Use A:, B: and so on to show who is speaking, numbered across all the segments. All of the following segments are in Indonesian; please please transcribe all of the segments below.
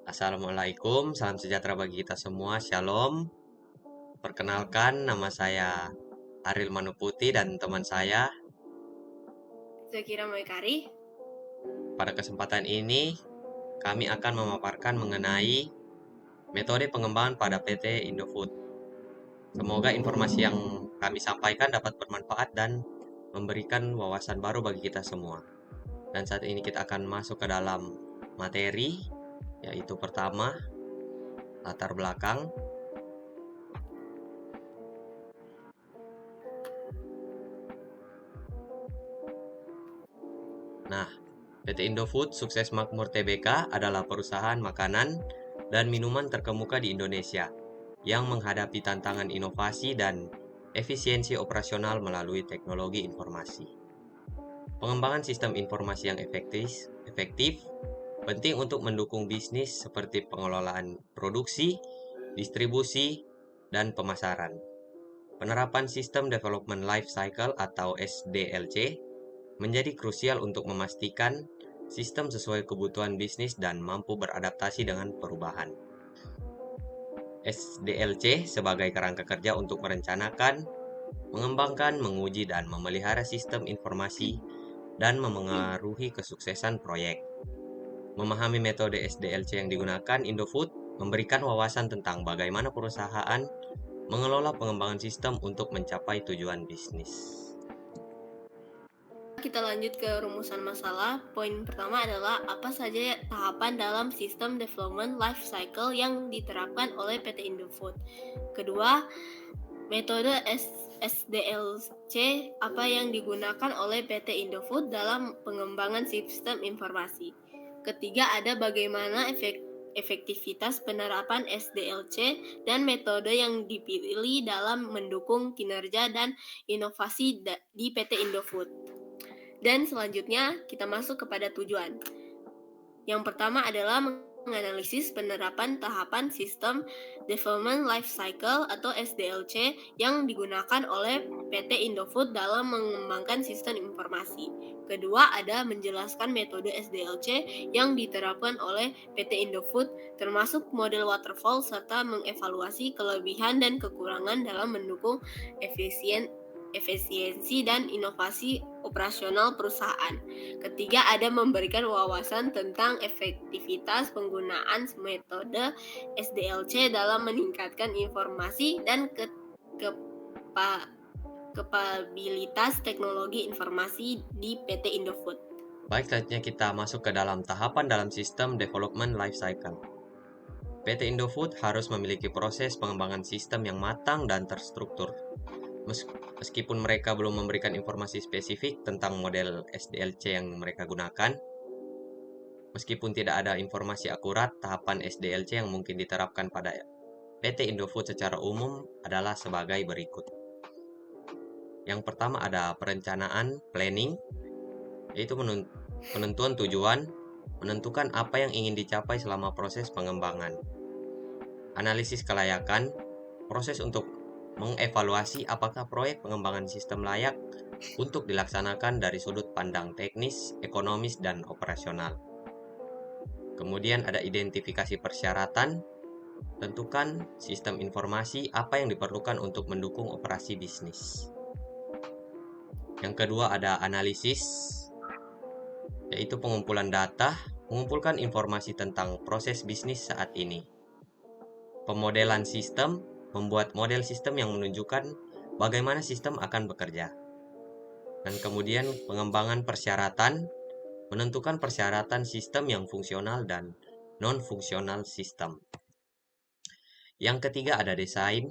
A: Assalamualaikum, salam sejahtera bagi kita semua, Shalom. Perkenalkan, nama saya Aril Manuputi dan teman saya.
B: Zakira Moekari.
A: Pada kesempatan ini, kami akan memaparkan mengenai metode pengembangan pada PT Indofood. Semoga informasi yang kami sampaikan dapat bermanfaat dan memberikan wawasan baru bagi kita semua. Dan saat ini kita akan masuk ke dalam materi, yaitu pertama, latar belakang. Nah, PT Indofood Sukses Makmur Tbk adalah perusahaan makanan dan minuman terkemuka di Indonesia yang menghadapi tantangan inovasi dan efisiensi operasional melalui teknologi informasi. Pengembangan sistem informasi yang efektif penting untuk mendukung bisnis seperti pengelolaan produksi, distribusi, dan pemasaran. Penerapan Sistem Development Life Cycle atau SDLC menjadi krusial untuk memastikan sistem sesuai kebutuhan bisnis dan mampu beradaptasi dengan perubahan. SDLC sebagai kerangka kerja untuk merencanakan, mengembangkan, menguji, dan memelihara sistem informasi dan memengaruhi kesuksesan proyek. Memahami metode SDLC yang digunakan Indofood memberikan wawasan tentang bagaimana perusahaan mengelola pengembangan sistem untuk mencapai tujuan bisnis.
B: Kita lanjut ke rumusan masalah. Poin pertama adalah apa saja tahapan dalam sistem development life cycle yang diterapkan oleh PT Indofood. Kedua, metode SDLC apa yang digunakan oleh PT Indofood dalam pengembangan sistem informasi. Ketiga, ada bagaimana efektivitas penerapan SDLC dan metode yang dipilih dalam mendukung kinerja dan inovasi di PT Indofood. Dan selanjutnya kita masuk kepada tujuan. Yang pertama adalah menganalisis penerapan tahapan sistem development life cycle atau SDLC yang digunakan oleh PT Indofood dalam mengembangkan sistem informasi. Kedua, ada menjelaskan metode SDLC yang diterapkan oleh PT Indofood termasuk model waterfall serta mengevaluasi kelebihan dan kekurangan dalam mendukung efisiensi dan inovasi operasional perusahaan. Ketiga, ada memberikan wawasan tentang efektivitas penggunaan metode SDLC dalam meningkatkan informasi dan kapabilitas teknologi informasi di PT Indofood.
A: Baik, selanjutnya kita masuk ke dalam tahapan dalam sistem development life cycle. PT Indofood harus memiliki proses pengembangan sistem yang matang dan terstruktur. Meskipun mereka belum memberikan informasi spesifik tentang model SDLC yang mereka gunakan, meskipun tidak ada informasi akurat, tahapan SDLC yang mungkin diterapkan pada PT Indofood secara umum adalah sebagai berikut. Yang pertama ada perencanaan, planning, yaitu penentuan tujuan, menentukan apa yang ingin dicapai selama proses pengembangan. Analisis kelayakan, proses untuk mengevaluasi apakah proyek pengembangan sistem layak untuk dilaksanakan dari sudut pandang teknis, ekonomis, dan operasional. Kemudian ada identifikasi persyaratan, tentukan sistem informasi apa yang diperlukan untuk mendukung operasi bisnis. Yang kedua ada analisis, yaitu pengumpulan data, mengumpulkan informasi tentang proses bisnis saat ini. Pemodelan sistem, membuat model sistem yang menunjukkan bagaimana sistem akan bekerja. Dan kemudian pengembangan persyaratan, menentukan persyaratan sistem yang fungsional dan non-fungsional sistem. Yang ketiga ada desain,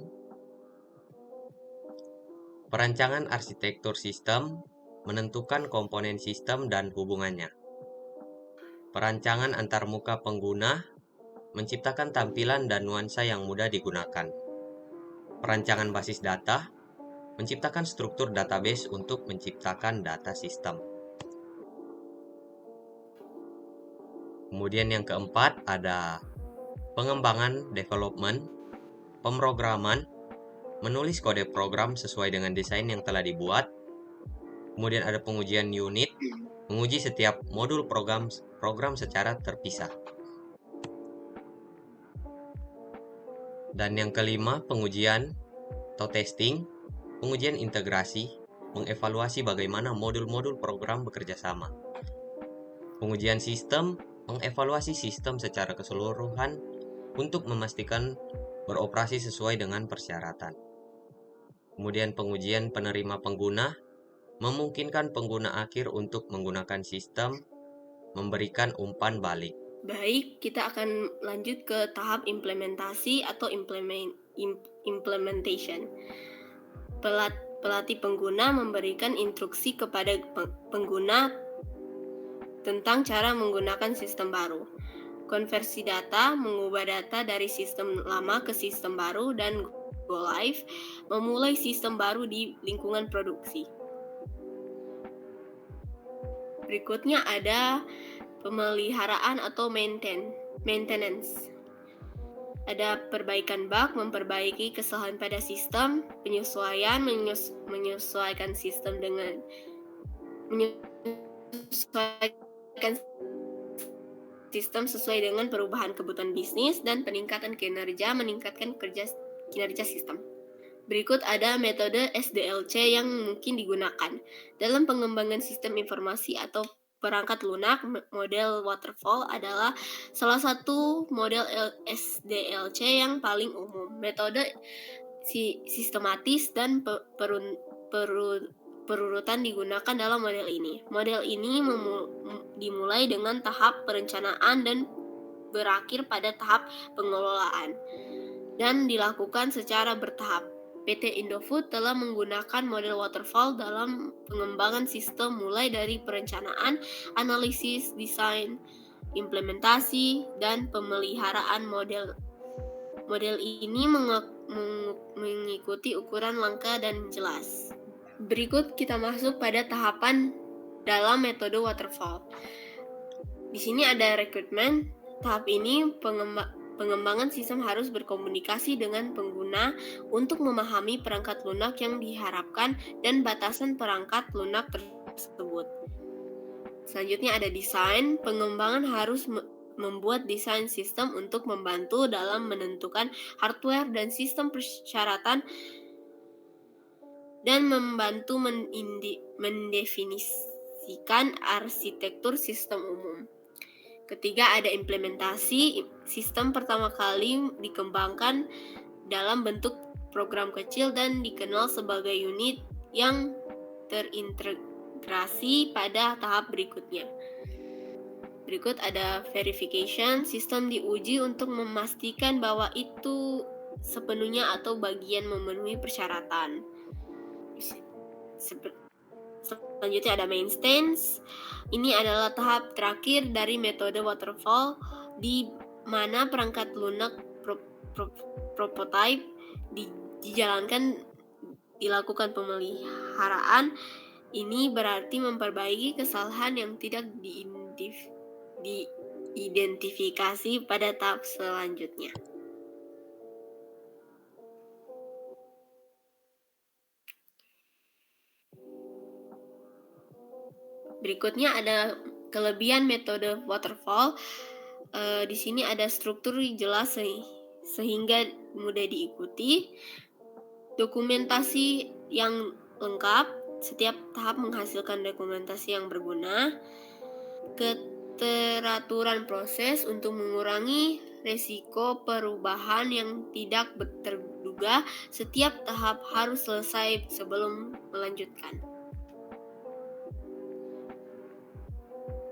A: perancangan arsitektur sistem, menentukan komponen sistem dan hubungannya. Perancangan antarmuka pengguna, menciptakan tampilan dan nuansa yang mudah digunakan. Perancangan basis data, menciptakan struktur database untuk menciptakan data sistem. Kemudian yang keempat ada pengembangan development, pemrograman, menulis kode program sesuai dengan desain yang telah dibuat. Kemudian ada pengujian unit, menguji setiap modul program secara terpisah. Dan yang kelima, pengujian atau testing, pengujian integrasi, mengevaluasi bagaimana modul-modul program bekerja sama. Pengujian sistem, mengevaluasi sistem secara keseluruhan untuk memastikan beroperasi sesuai dengan persyaratan. Kemudian pengujian penerima pengguna, memungkinkan pengguna akhir untuk menggunakan sistem, memberikan umpan balik.
B: Baik, kita akan lanjut ke tahap implementasi atau implementation. Pelatih pengguna memberikan instruksi kepada pengguna tentang cara menggunakan sistem baru. Konversi data, mengubah data dari sistem lama ke sistem baru, dan go live, memulai sistem baru di lingkungan produksi. Berikutnya ada pemeliharaan atau maintenance. Ada perbaikan bug, memperbaiki kesalahan pada sistem, penyesuaian, menyesuaikan sistem dengan menyesuaikan sistem sesuai dengan perubahan kebutuhan bisnis, dan peningkatan kinerja, meningkatkan kinerja sistem. Berikut ada metode SDLC yang mungkin digunakan dalam pengembangan sistem informasi atau perangkat lunak. Model waterfall adalah salah satu model SDLC yang paling umum. Metode sistematis dan perurutan digunakan dalam model ini. Model ini dimulai dengan tahap perencanaan dan berakhir pada tahap pengelolaan, dan dilakukan secara bertahap. PT Indofood telah menggunakan model waterfall dalam pengembangan sistem mulai dari perencanaan, analisis, desain, implementasi, dan pemeliharaan. Model ini mengikuti ukuran langka dan jelas. Berikut kita masuk pada tahapan dalam metode waterfall. Di sini ada rekrutmen. Tahap ini pengembangan sistem harus berkomunikasi dengan pengguna untuk memahami perangkat lunak yang diharapkan dan batasan perangkat lunak tersebut. Selanjutnya ada desain. Pengembangan harus membuat desain sistem untuk membantu dalam menentukan hardware dan sistem persyaratan dan membantu mendefinisikan arsitektur sistem umum. Ketiga ada implementasi. Sistem pertama kali dikembangkan dalam bentuk program kecil dan dikenal sebagai unit yang terintegrasi pada tahap berikutnya. Berikut ada verification. Sistem diuji untuk memastikan bahwa itu sepenuhnya atau bagian memenuhi persyaratan. Selanjutnya ada maintenance. Ini adalah tahap terakhir dari metode waterfall, di mana perangkat lunak prototype dilakukan pemeliharaan. Ini berarti memperbaiki kesalahan yang tidak diidentifikasi pada tahap selanjutnya. Berikutnya ada kelebihan metode waterfall. Di sini ada struktur jelas sehingga mudah diikuti. Dokumentasi yang lengkap. Setiap tahap menghasilkan dokumentasi yang berguna. Keteraturan proses untuk mengurangi risiko perubahan yang tidak terduga. Setiap tahap harus selesai sebelum melanjutkan.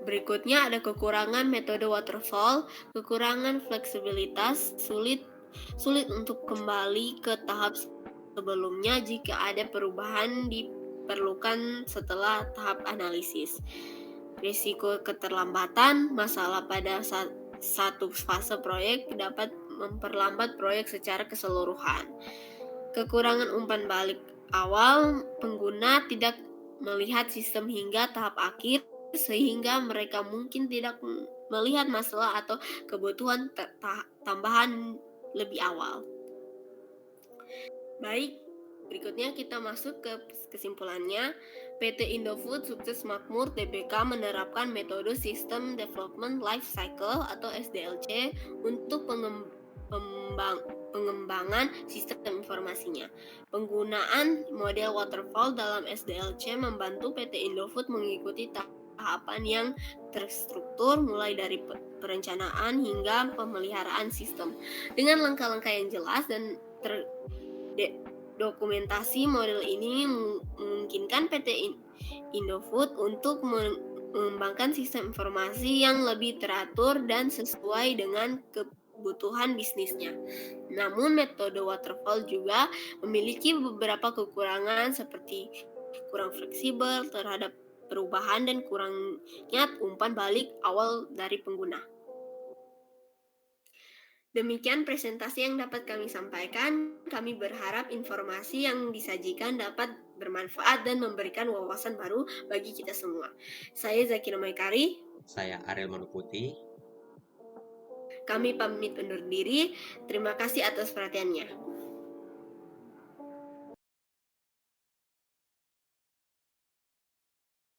B: Berikutnya ada kekurangan metode waterfall. Kekurangan fleksibilitas, sulit untuk kembali ke tahap sebelumnya jika ada perubahan diperlukan setelah tahap analisis. Risiko keterlambatan, masalah pada satu fase proyek dapat memperlambat proyek secara keseluruhan. Kekurangan umpan balik awal, pengguna tidak melihat sistem hingga tahap akhir, sehingga mereka mungkin tidak melihat masalah atau kebutuhan tambahan lebih awal. Baik, berikutnya kita masuk ke kesimpulannya. PT Indofood sukses makmur TBK menerapkan metode System Development Life Cycle atau SDLC untuk pengembangan sistem informasinya. Penggunaan model waterfall dalam SDLC membantu PT Indofood mengikuti tahapan yang terstruktur mulai dari perencanaan hingga pemeliharaan sistem. Dengan langkah-langkah yang jelas dan dokumentasi, model ini memungkinkan PT Indofood untuk mengembangkan sistem informasi yang lebih teratur dan sesuai dengan kebutuhan bisnisnya. Namun metode waterfall juga memiliki beberapa kekurangan seperti kurang fleksibel terhadap perubahan dan kurangnya umpan balik awal dari pengguna. Demikian presentasi yang dapat kami sampaikan. Kami berharap informasi yang disajikan dapat bermanfaat dan memberikan wawasan baru bagi kita semua. Saya Zakira Maikari.
A: Saya Ariel Manuputi.
B: Kami pamit undur diri. Terima kasih atas perhatiannya.